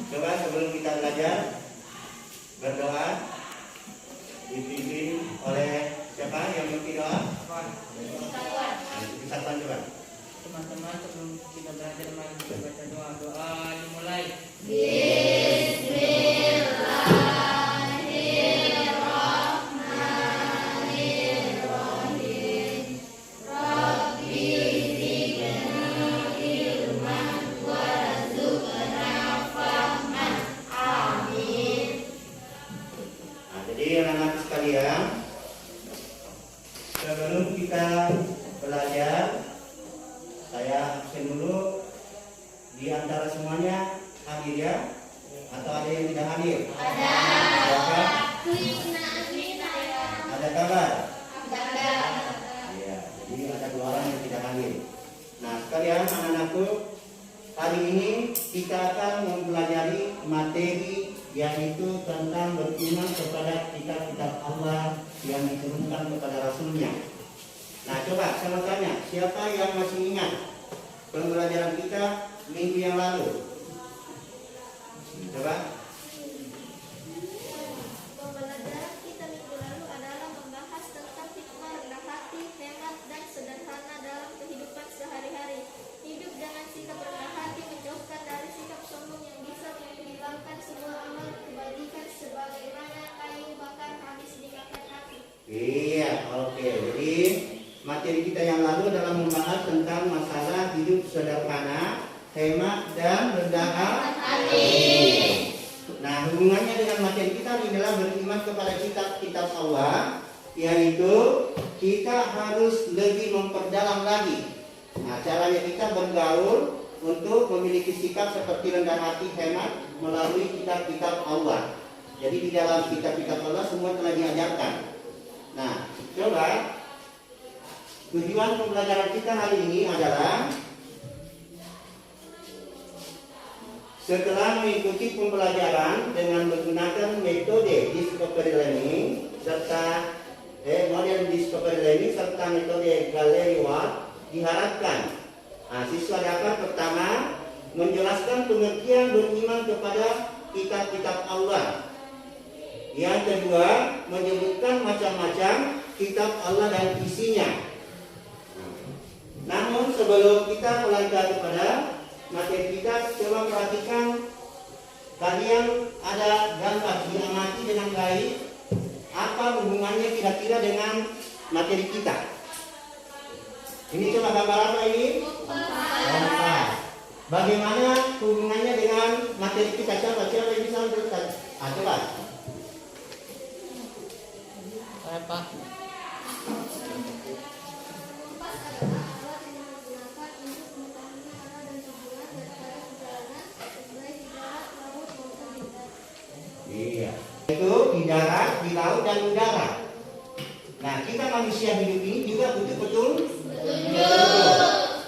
Coba sebelum kita belajar berdoa dipimpin oleh siapa yang memimpin doa? Satuan coba. Teman-teman, sebelum kita belajar mari kita baca doa dimulai. Jadi anak-anak sekalian, sebelum kita belajar, saya absen dulu. Di antara semuanya hadir ya? Atau ada yang tidak hadir? Ada. Ada kabar? Ada. Iya, jadi ada 2 orang yang tidak hadir. Nah, sekalian anak-anakku, hari ini kita akan mempelajari materi yaitu tentang beriman kepada kitab-kitab Allah yang diturunkan kepada Rasulnya. Nah, coba saya tanya, siapa yang masih ingat pembelajaran kita minggu yang lalu? Coba. Pembelajaran kita minggu lalu adalah membahas tentang hikmah rendah hati, hemat, dan sederhana dalam kehidupan sehari-hari. Hidup dengan sikap rendah hati menjauhkan dari sikap sombong yang bisa menghilangkan semua amal kebajikan sebagaimana kayu bakar habis dimakan api. Iya, oke. Jadi materi kita yang lalu adalah membahas tentang masalah hidup sederhana, hemat, dan rendah hati. Nah, hubungannya dengan materi kita adalah beriman kepada kitab-kitab Allah, yaitu kita harus lebih memperdalam lagi. Nah, caranya kita bergaul untuk memiliki sikap seperti rendah hati, hemat melalui kitab-kitab Allah. Jadi di dalam kitab-kitab Allah semua telah diajarkan. Nah, coba tujuan pembelajaran kita hari ini adalah setelah mengikuti pembelajaran dengan menggunakan metode discovery learning serta model discovery learning serta metode gallery walk, diharapkan siswa dapat pertama menjelaskan pengertian beriman kepada kitab-kitab Allah. Yang kedua, menyebutkan macam-macam kitab Allah dan isinya. Namun sebelum kita melangkah kepada materi kita, coba perhatikan kalian ada gambar, diamati dengan baik apa hubungannya kira-kira dengan materi kita. Ini coba gambar apa ini? Kompas. Bagaimana hubungannya dengan materi kita? Coba yang bisa menjelaskan. Coba. Saya Pak. Kompas adalah alat yang digunakan untuk mengetahui arah dan tujuan daripada perjalanan baik di darat, laut maupun di udara. Iya. Itu di darat, di laut dan udara. Nah, kita manusia hidup ini juga butuh betul.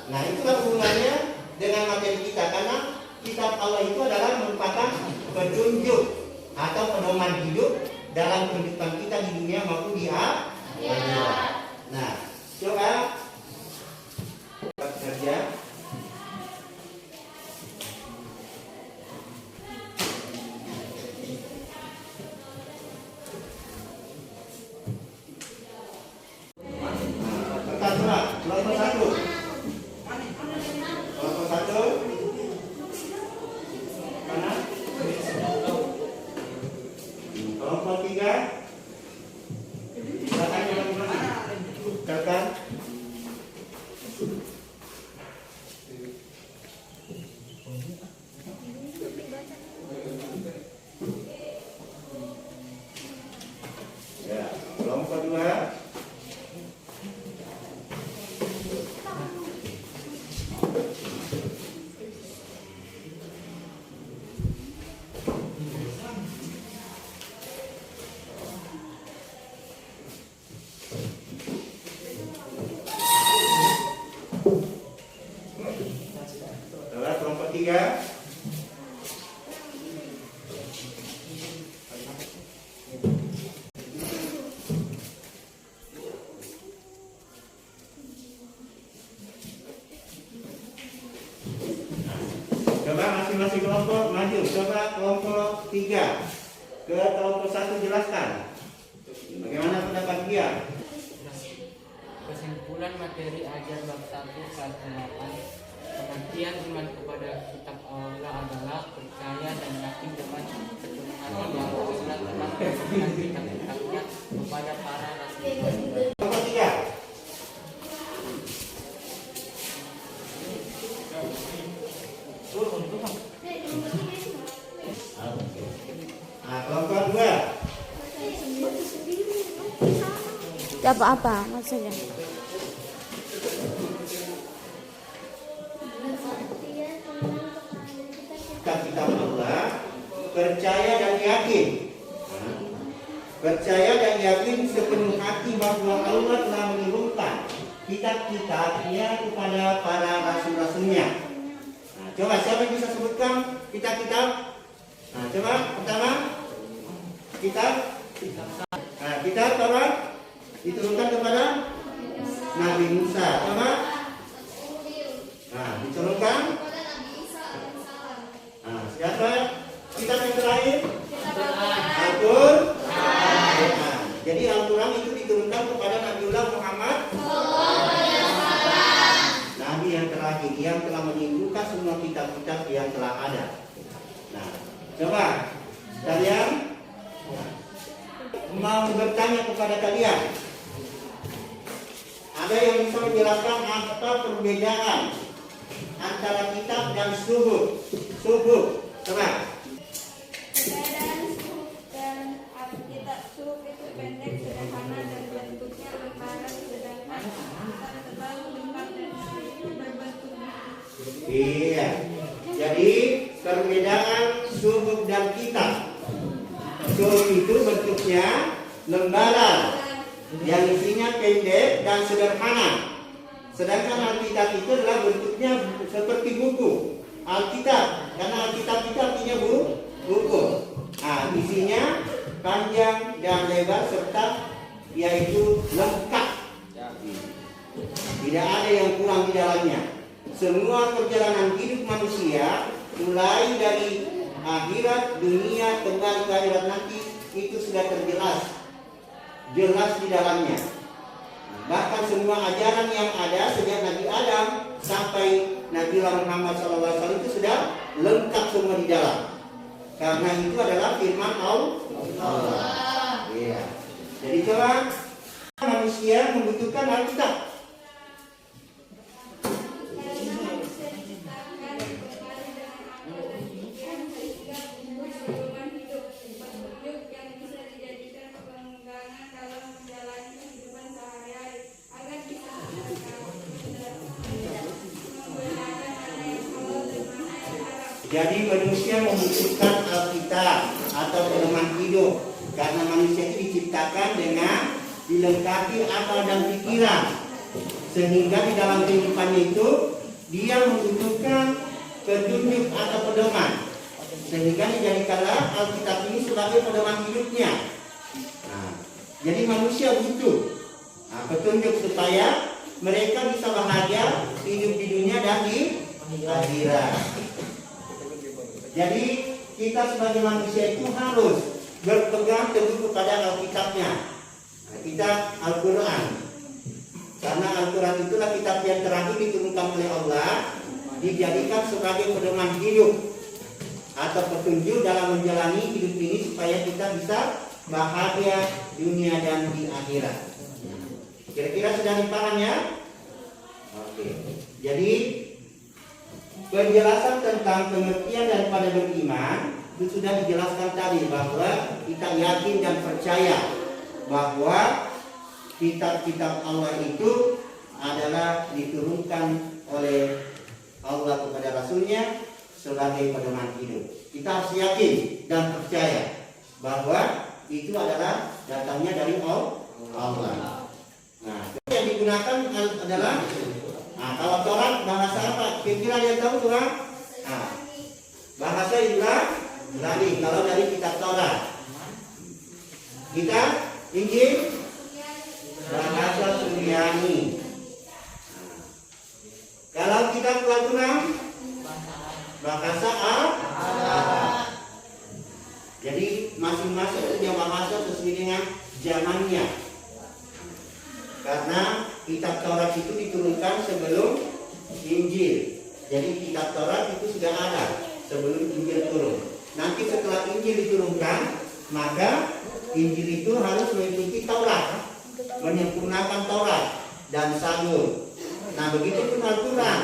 Nah, itu hubungannya dengan materi kita karena kitab Allah itu adalah merupakan petunjuk atau pedoman hidup dalam kehidupan kita di dunia maupun di akhirat. Nah, coba kerja. Kelompok 1. Kelompok 1. Mana? Kelompok 3. Silakan yang masing-masing. Silakan. Ya, kelompok 2. Kelompok 3. Coba masing masing-masing kelompok maju. Coba kelompok 3 ke kelompok 1 jelaskan. Bagaimana pendapat dia? Kesimpulan materi ajar bab 1 kelas 8. Pengertian iman kepada kitab Allah adalah percaya dan yakin dengan sepenuh hati bahwa Allah telah menurunkan kitab-kitabnya kepada para rasul. Kelompok 3. Kelompok 2. Apa maksudnya? Kitab Allah, percaya dan yakin. Percaya dan yakin sepenuh hati bahwa Allah telah menurunkan kitab-kitabnya kepada para rasul-rasulnya. Coba siapa yang bisa sebutkan kitab-kitab? Coba pertama kitab Taurat diturunkan kepada Nabi Musa. Coba diturunkan. Siapa kitab yang terakhir? Al-Quran. Jadi Al-Quran itu diturunkan kepada Nabiullah Muhammad, Nabi yang terakhir yang telah menyimpulkan semua kitab-kitab yang telah ada. Nah, coba kalian mau bertanya kepada kalian, ada yang bisa menjelaskan apa perbedaan antara kitab dan suhuf? Coba. Perbedaan suhuf dan Alkitab. Suhuf itu pendek, sederhana, dan bentuknya lembaran, sedangkan Alkitab terlalu lengkap dan berbentuk. Iya. Jadi perbedaan suhuf dan kitab. Suhuf itu bentuknya lembaran yang isinya pendek dan sederhana. Sedangkan Alkitab itu adalah bentuknya seperti buku. Alkitab, karena Alkitab itu artinya buku. Isinya panjang dan lebar serta yaitu lengkap. Tidak ada yang kurang di dalamnya. Semua perjalanan hidup manusia, mulai dari akhirat, dunia, kembali ke akhirat nanti, itu sudah jelas di dalamnya. Bahkan semua ajaran yang ada sejak Nabi Adam sampai Nabi Muhammad SAW itu sudah lengkap semua di dalam. Karena itu adalah firman Allah. Iya. Jadi coba manusia membutuhkan Alkitab. Jadi manusia membutuhkan Alkitab atau pedoman hidup karena manusia itu diciptakan dengan dilengkapi akal dan pikiran, sehingga di dalam kehidupannya itu dia membutuhkan petunjuk atau pedoman, sehingga dijadikanlah Alkitab ini sebagai pedoman hidupnya. Jadi manusia butuh petunjuk supaya mereka bisa bahagia hidup di dunia dan di akhirat. Jadi kita sebagai manusia itu harus berpegang teguh kepada Alkitabnya, kitab Al-Quran. Karena Al-Quran itulah kitab yang terakhir diturunkan oleh Allah, dijadikan sebagai pedoman hidup atau petunjuk dalam menjalani hidup ini supaya kita bisa bahagia dunia dan di akhirat. Kira-kira sudah dipaham ya? Oke. Jadi penjelasan tentang pengertian daripada beriman itu sudah dijelaskan tadi, bahwa kita yakin dan percaya bahwa kitab-kitab Allah itu adalah diturunkan oleh Allah kepada Rasulnya sebagai pedoman hidup. Kita harus yakin dan percaya bahwa itu adalah datangnya dari Allah. Nah, yang digunakan adalah kalau Taurat bahasa apa? Kira-kira dia tahu tuh? Bahasa Ibrani kalau dari kitab Taurat. Kita Injil bahasa Suryani. Kalau kitab Al-Quran bahasa dunia. Karena kitab Taurat itu diturunkan sebelum Injil. Jadi kitab Taurat itu sudah ada sebelum Injil turun. Nanti setelah Injil diturunkan, maka Injil itu harus mengikuti Taurat, menyempurnakan Taurat dan Zabur. Nah, begitu pun Al-Quran.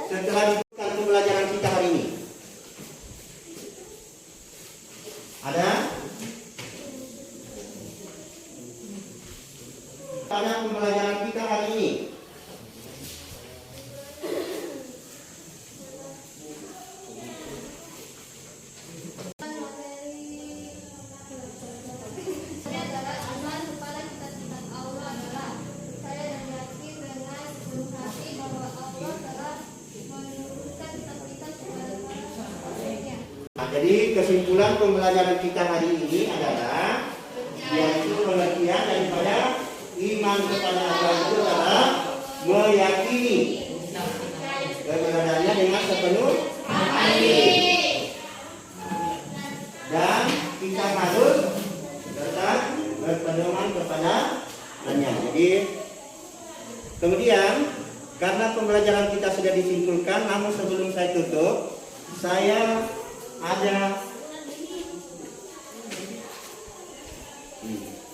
Setelah diturunkan pembelajaran kita hari ini, ada pembelajaran kita hari ini. Ini adalah iman kepada kitab Allah adalah percaya dan yakin dengan sepenuh hati bahwa Allah telah menurunkan kitab-kitab kepada para rasulnya. Nah, jadi kesimpulan pembelajaran kita hari ini adalah yaitu pengertian daripada iman kepada Allah itu adalah meyakini keberadaannya dengan sepenuh hati, dan kita harus tetap berpedoman kepadanya. Jadi kemudian karena pembelajaran kita sudah disimpulkan, namun sebelum saya tutup, saya ada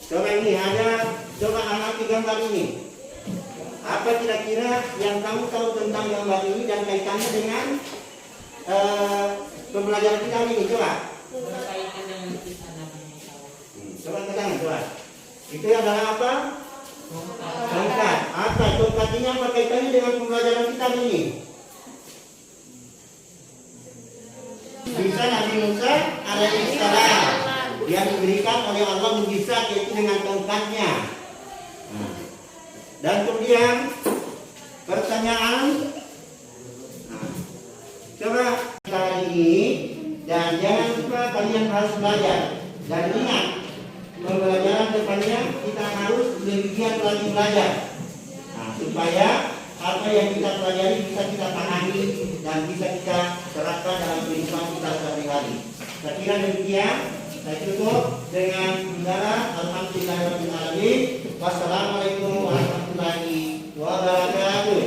coba ini coba amati gambar ini. Apa kira-kira yang kamu tahu tentang gambar ini dan kaitannya dengan pembelajaran kita ini? Coba. Berkaitan dengan kisah Nabi Musa. Coba tekan, coba. Itu adalah apa? Tongkat. Apa tongkat ini? Apa kaitannya dengan pembelajaran kita ini? Bisa Nabi Musa alaihissalam yang diberikan oleh Allah mujizat, yaitu dengan tongkatnya. Dan kemudian pertanyaan, coba kali ini, dan jangan lupa kalian harus belajar. Dan ingat, pembelajaran depannya kita harus lebih giat lagi belajar. Nah, supaya apa yang kita pelajari bisa kita pahami dan bisa kita terapkan dalam kehidupan kita sehari-hari. Saya kira demikian. Saya tutup dengan mengucapkan alhamdulillahirabbil alamin. Wassalamualaikum warahmatullahi wabarakatuh.